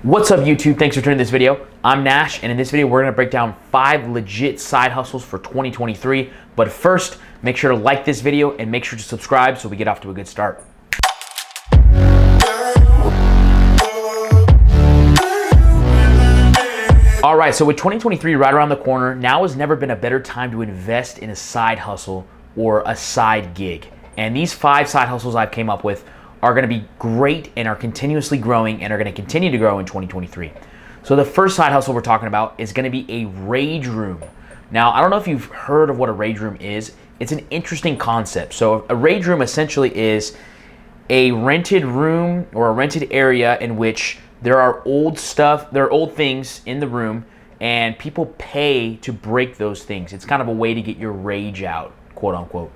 What's up YouTube? Thanks for tuning this video. I'm Nash, and in this video we're going to break down 5 legit side hustles for 2023. But first, make sure to like this video and make sure to subscribe so we get off to a good start. Alright, so with 2023 right around the corner, now has never been a better time to invest in a side hustle or a side gig. And these 5 side hustles I've came up with are going to be great and are continuously growing and are going to continue to grow in 2023. So the first side hustle we're talking about is going to be a rage room. Now, I don't know if you've heard of what a rage room is. It's an interesting concept. So a rage room essentially is a rented room or a rented area in which there are old things in the room and people pay to break those things. It's kind of a way to get your rage out, quote unquote.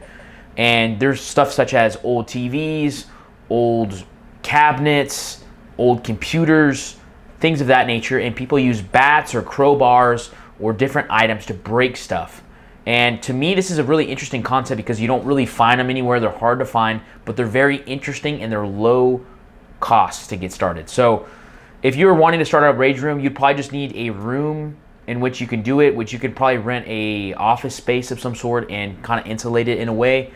And there's stuff such as old TVs, old cabinets, old computers, things of that nature, and people use bats or crowbars or different items to break stuff. And to me, this is a really interesting concept because you don't really find them anywhere. They're hard to find, but they're very interesting and they're low cost to get started. So if you're wanting to start a rage room, you'd probably just need a room in which you can do it, which you could probably rent a office space of some sort and kind of insulate it in a way.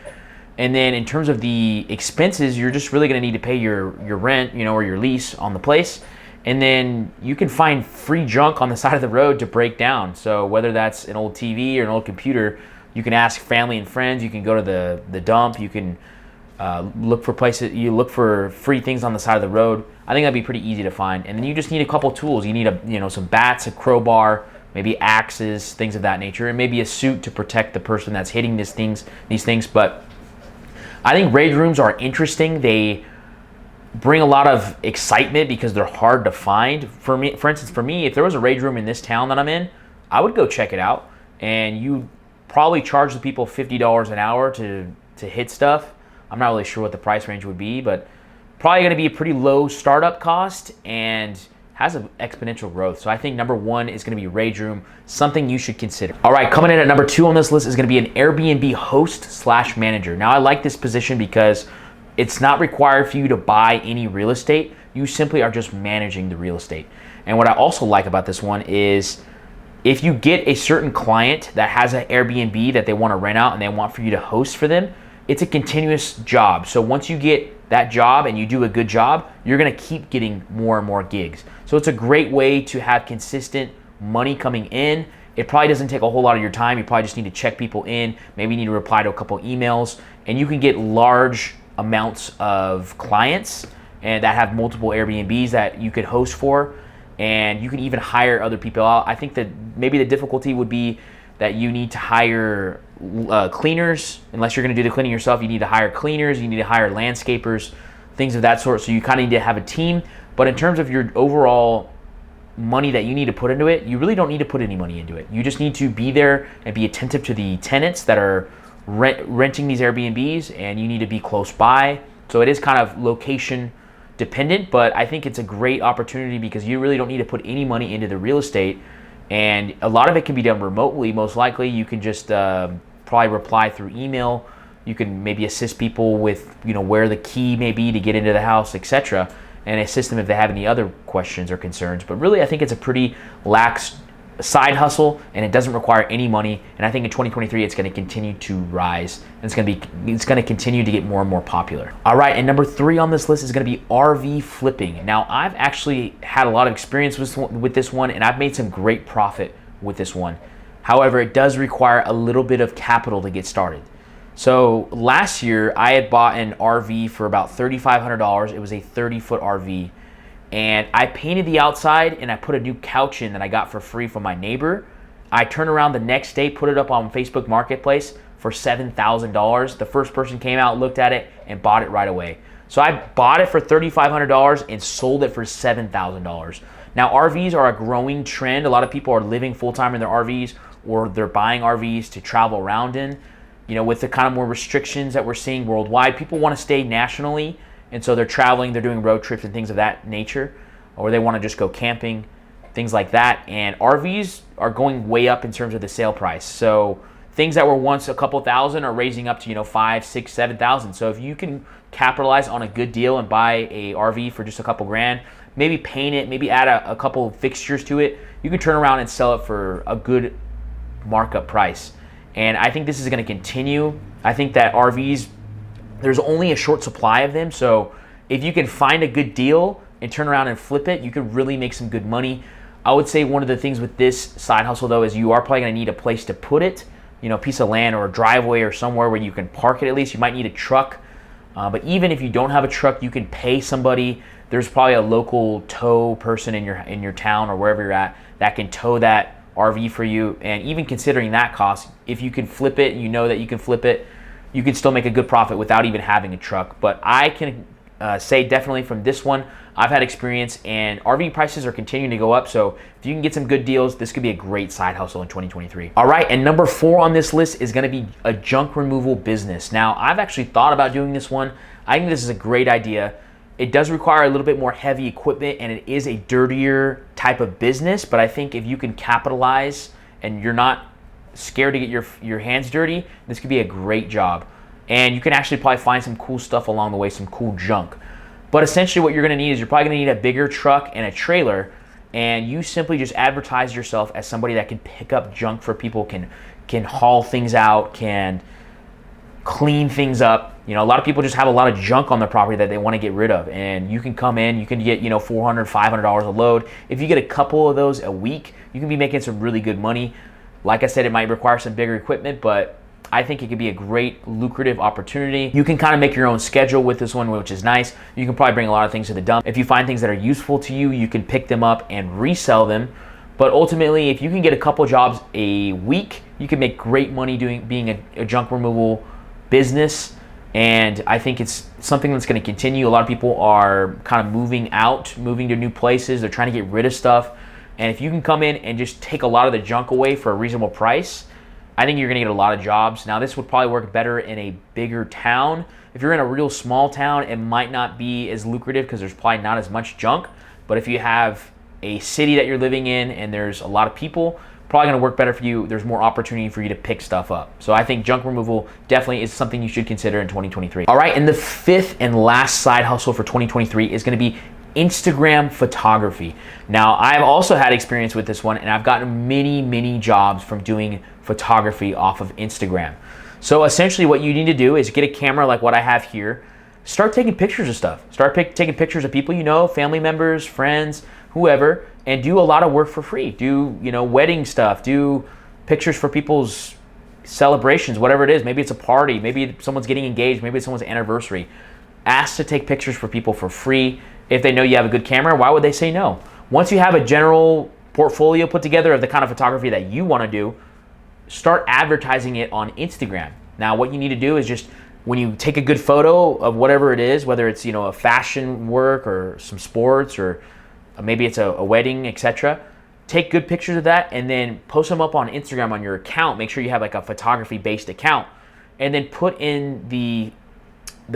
And then in terms of the expenses, you're just really going to need to pay your rent, or your lease on the place. And then you can find free junk on the side of the road to break down. So whether that's an old TV or an old computer, you can ask family and friends. You can go to the dump. You can look for places. You look for free things on the side of the road. I think that'd be pretty easy to find. And then you just need a couple tools. You need some bats, a crowbar, maybe axes, things of that nature, and maybe a suit to protect the person that's hitting these things. But I think rage rooms are interesting. They bring a lot of excitement because they're hard to find. For instance, if there was a rage room in this town that I'm in, I would go check it out. And you probably charge the people $50 an hour to hit stuff. I'm not really sure what the price range would be, but probably going to be a pretty low startup cost and has an exponential growth. So I think number 1 is going to be rage room, something you should consider. All right, coming in at number 2 on this list is going to be an Airbnb host/manager. Now I like this position because it's not required for you to buy any real estate. You simply are just managing the real estate. And what I also like about this one is if you get a certain client that has an Airbnb that they want to rent out and they want for you to host for them, it's a continuous job. So once you get that job and you do a good job, you're going to keep getting more and more gigs. So it's a great way to have consistent money coming in. It probably doesn't take a whole lot of your time. You probably just need to check people in. Maybe you need to reply to a couple emails, and you can get large amounts of clients and that have multiple Airbnbs that you could host for, and you can even hire other people out. I think that maybe the difficulty would be that you need to hire cleaners. Unless you're going to do the cleaning yourself, you need to hire cleaners, you need to hire landscapers, things of that sort. So you kind of need to have a team. But in terms of your overall money that you need to put into it, you really don't need to put any money into it. You just need to be there and be attentive to the tenants that are renting these Airbnbs, and you need to be close by. So it is kind of location dependent, but I think it's a great opportunity because you really don't need to put any money into the real estate. And a lot of it can be done remotely. Most likely you can just probably reply through email. You can maybe assist people with where the key may be to get into the house, etc., and assist them if they have any other questions or concerns. But really, I think it's a pretty lax side hustle, and it doesn't require any money. And I think in 2023 it's going to continue to rise, and it's going to continue to get more and more popular. All right, and number 3 on this list is going to be RV flipping. Now I've actually had a lot of experience with this one, and I've made some great profit with this one. However, it does require a little bit of capital to get started. So last year I had bought an RV for about $3,500. It was a 30-foot RV. And I painted the outside and I put a new couch in that I got for free from my neighbor. I turned around the next day, put it up on Facebook Marketplace for $7,000. The first person came out, looked at it, and bought it right away. So I bought it for $3,500 and sold it for $7,000. Now RVs are a growing trend. A lot of people are living full-time in their RVs, or they're buying RVs to travel around in. With the kind of more restrictions that we're seeing worldwide, people want to stay nationally. And so they're traveling, they're doing road trips and things of that nature, or they want to just go camping, things like that. And RVs are going way up in terms of the sale price. So things that were once a couple thousand are raising up to, $5,000, $6,000, $7,000. So if you can capitalize on a good deal and buy a RV for just a couple grand, maybe paint it, maybe add a couple of fixtures to it, you can turn around and sell it for a good markup price. And I think this is going to continue. I think that RVs, there's only a short supply of them, so if you can find a good deal and turn around and flip it, you could really make some good money. I would say one of the things with this side hustle though is you are probably going to need a place to put it, you know, a piece of land or a driveway or somewhere where you can park it at least. You might need a truck, but even if you don't have a truck, you can pay somebody. There's probably a local tow person in your town or wherever you're at that can tow that RV for you. And even considering that cost, if you can flip it, you know that you can flip it, you can still make a good profit without even having a truck. But I can say definitely from this one, I've had experience, and RV prices are continuing to go up. So if you can get some good deals, this could be a great side hustle in 2023. All right, and number 4 on this list is going to be a junk removal business. Now, I've actually thought about doing this one. I think this is a great idea. It does require a little bit more heavy equipment, and it is a dirtier type of business, but I think if you can capitalize and you're not scared to get your hands dirty, this could be a great job. And you can actually probably find some cool stuff along the way, some cool junk. But essentially what you're gonna need is you're probably gonna need a bigger truck and a trailer, and you simply just advertise yourself as somebody that can pick up junk for people, can haul things out, can clean things up. You know, a lot of people just have a lot of junk on their property that they want to get rid of, and you can come in, you can get, you know, $400, $500 a load. If you get a couple of those a week, you can be making some really good money. Like I said, it might require some bigger equipment, but I think it could be a great lucrative opportunity. You can kind of make your own schedule with this one, which is nice. You can probably bring a lot of things to the dump. If you find things that are useful to you, you can pick them up and resell them. But ultimately, if you can get a couple jobs a week, you can make great money being a junk removal business. And I think it's something that's going to continue. A lot of people are kind of moving to new places. They're trying to get rid of stuff. And if you can come in and just take a lot of the junk away for a reasonable price, I think you're going to get a lot of jobs. Now, this would probably work better in a bigger town. If you're in a real small town, it might not be as lucrative because there's probably not as much junk. But if you have a city that you're living in and there's a lot of people, probably going to work better for you. There's more opportunity for you to pick stuff up. So I think junk removal definitely is something you should consider in 2023. All right, and the 5th and last side hustle for 2023 is going to be Instagram photography. Now, I've also had experience with this one, and I've gotten many jobs from doing photography off of Instagram. So essentially what you need to do is get a camera like what I have here, start taking pictures of stuff. Start taking pictures of people you know, family members, friends, whoever, and do a lot of work for free. Do, you know, wedding stuff, do pictures for people's celebrations, whatever it is. Maybe it's a party, maybe someone's getting engaged, maybe it's someone's anniversary. Ask to take pictures for people for free. If they know you have a good camera, why would they say no? Once you have a general portfolio put together of the kind of photography that you want to do, start advertising it on Instagram. Now, what you need to do is just, when you take a good photo of whatever it is, whether it's, you know, a fashion work or some sports or maybe it's a wedding, etc., take good pictures of that and then post them up on Instagram on your account. Make sure you have like a photography-based account, and then put in the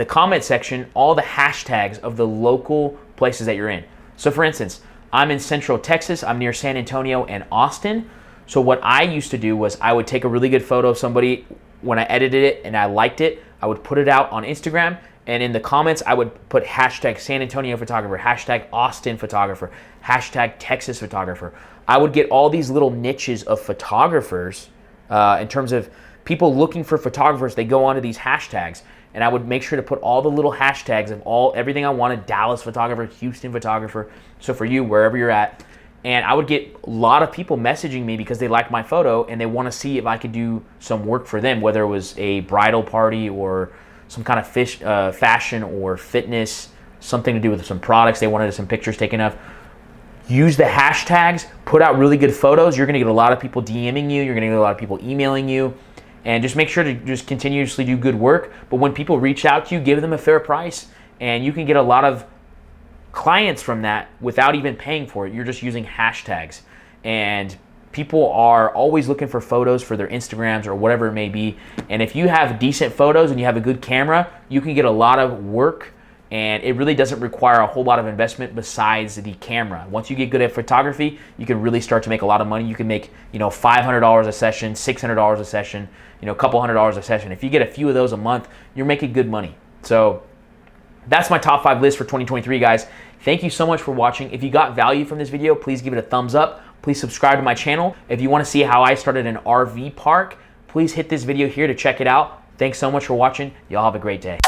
comment section all the hashtags of the local places that you're in. So for instance, I'm in Central Texas. I'm near San Antonio and Austin. So what I used to do was I would take a really good photo of somebody. When I edited it and I liked it, I would put it out on Instagram, and in the comments I would put hashtag San Antonio photographer, hashtag Austin photographer, hashtag Texas photographer. I would get all these little niches of photographers in terms of people looking for photographers. They go onto these hashtags, and I would make sure to put all the little hashtags of everything I wanted: Dallas photographer, Houston photographer. So for you, wherever you're at. And I would get a lot of people messaging me because they liked my photo and they want to see if I could do some work for them, whether it was a bridal party or some kind of fashion or fitness, something to do with some products they wanted some pictures taken of. Use the hashtags, put out really good photos. You're going to get a lot of people DMing you. You're going to get a lot of people emailing you. And just make sure to just continuously do good work. But when people reach out to you, give them a fair price. And you can get a lot of clients from that without even paying for it. You're just using hashtags, and people are always looking for photos for their Instagrams or whatever it may be. And if you have decent photos and you have a good camera, you can get a lot of work, and it really doesn't require a whole lot of investment besides the camera. Once you get good at photography, you can really start to make a lot of money. You can make, you know, $500 a session, $600 a session, you know, a couple $100 a session. If you get a few of those a month, you're making good money. So that's my top 5 list for 2023, guys. Thank you so much for watching. If you got value from this video, please give it a thumbs up. Please subscribe to my channel. If you want to see how I started an RV park, please hit this video here to check it out. Thanks so much for watching. Y'all have a great day.